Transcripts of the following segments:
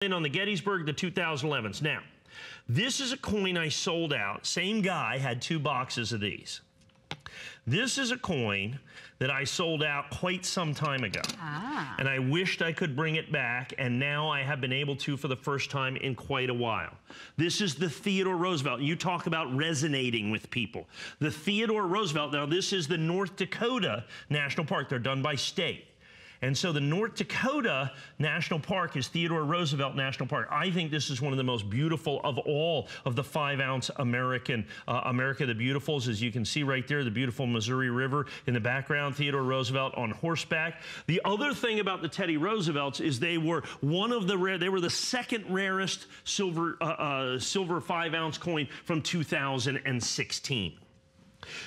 in on the Gettysburg, the 2011s. Now, this is a coin I sold out. Same guy had 2 boxes of these. This is a coin that I sold out quite some time ago. And I wished I could bring it back, and now I have been able to for the first time in quite a while. This is the Theodore Roosevelt. You talk about resonating with people. The Theodore Roosevelt, now this is the North Dakota National Park. They're done by state. And so the North Dakota National Park is Theodore Roosevelt National Park. I think this is one of the most beautiful of all of the 5-ounce America the Beautifuls. As you can see right there, the beautiful Missouri River in the background, Theodore Roosevelt on horseback. The other thing about the Teddy Roosevelts is they were the second rarest silver 5-ounce coin from 2016.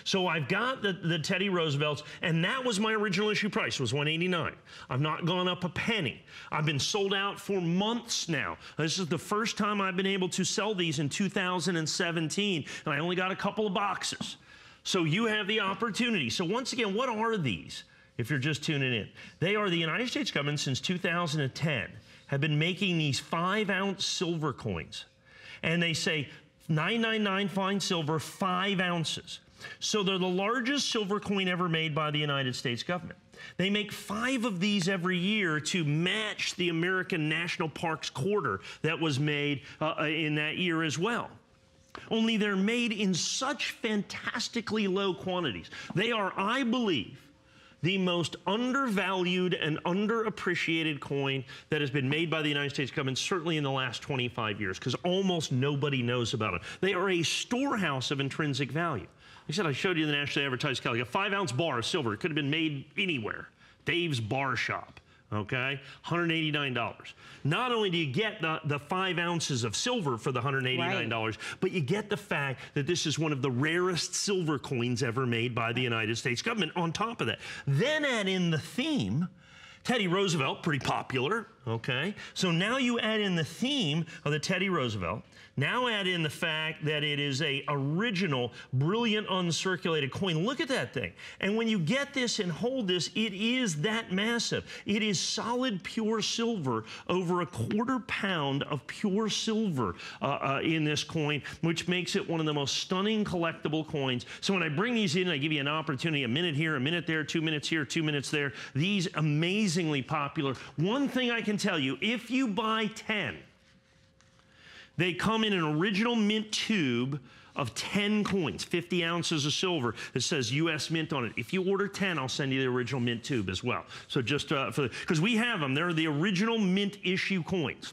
So I've got the Teddy Roosevelts, and that was my original issue price, was $189. I've not gone up a penny. I've been sold out for months now. This is the first time I've been able to sell these in 2017, and I only got a couple of boxes. So you have the opportunity. So once again, what are these, if you're just tuning in? They are the United States government since 2010 have been making these 5-ounce silver coins. And they say $9.99 fine silver, 5 ounces. So they're the largest silver coin ever made by the United States government. They make 5 of these every year to match the American National Parks quarter that was made in that year as well. Only they're made in such fantastically low quantities. They are, I believe, the most undervalued and underappreciated coin that has been made by the United States government, certainly in the last 25 years, because almost nobody knows about them. They are a storehouse of intrinsic value. I said I showed you the nationally advertised catalog. A 5-ounce bar of silver. It could have been made anywhere. Dave's Bar Shop. Okay, $189. Not only do you get the 5 ounces of silver for the $189, right, but you get the fact that this is one of the rarest silver coins ever made by the United States government on top of that. Then add in the theme. Teddy Roosevelt, pretty popular, okay? So now you add in the theme of the Teddy Roosevelt. Now add in the fact that it is a original, brilliant, uncirculated coin. Look at that thing. And when you get this and hold this, it is that massive. It is solid, pure silver, over ¼ pound of pure silver in this coin, which makes it one of the most stunning collectible coins. So when I bring these in, I give you an opportunity, a minute here, a minute there, 2 minutes here, 2 minutes there. These amazingly popular. One thing I can tell you, if you buy 10, they come in an original mint tube of 10 coins, 50 ounces of silver that says U.S. Mint on it. If you order 10, I'll send you the original mint tube as well. So just because we have them, they're the original mint issue coins.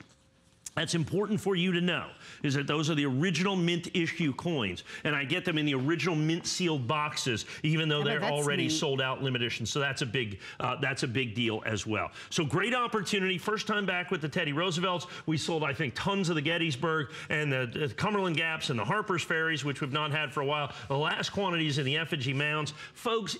That's important for you to know, is that those are the original mint issue coins. And I get them in the original mint sealed boxes, even though they're already sold out limited edition. So that's a big deal as well. So great opportunity. First time back with the Teddy Roosevelts. We sold, I think, tons of the Gettysburg and the Cumberland Gaps and the Harper's Ferries, which we've not had for a while. The last quantities in the effigy mounds. Folks,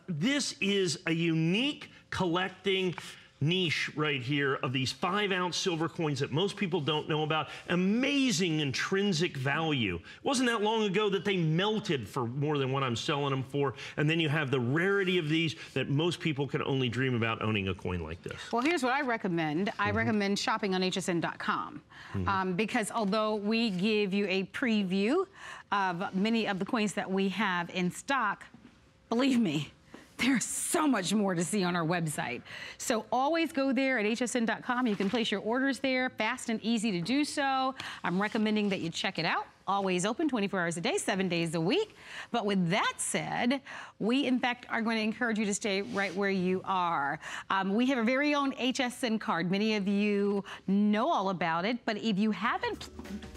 this is a unique collecting niche right here of these 5-ounce silver coins that most people don't know about. Amazing intrinsic value. It wasn't that long ago that they melted for more than what I'm selling them for. And then you have the rarity of these that most people can only dream about owning a coin like this. Well, here's what I recommend. I recommend shopping on hsn.com because although we give you a preview of many of the coins that we have in stock, believe me, there's so much more to see on our website. So always go there at hsn.com. You can place your orders there, fast and easy to do so. I'm recommending that you check it out. Always open 24 hours a day, 7 days a week. But with that said, we in fact are going to encourage you to stay right where you are. We have a very own HSN card. Many of you know all about it, but if you haven't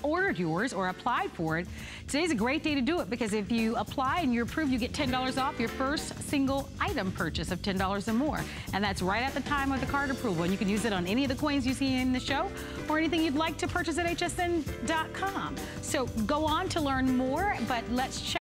ordered yours or applied for it, today's a great day to do it, because if you apply and you're approved, you get $10 off your first single item purchase of $10 or more. And that's right at the time of the card approval. And you can use it on any of the coins you see in the show or anything you'd like to purchase at hsn.com. So go on to learn more, but let's check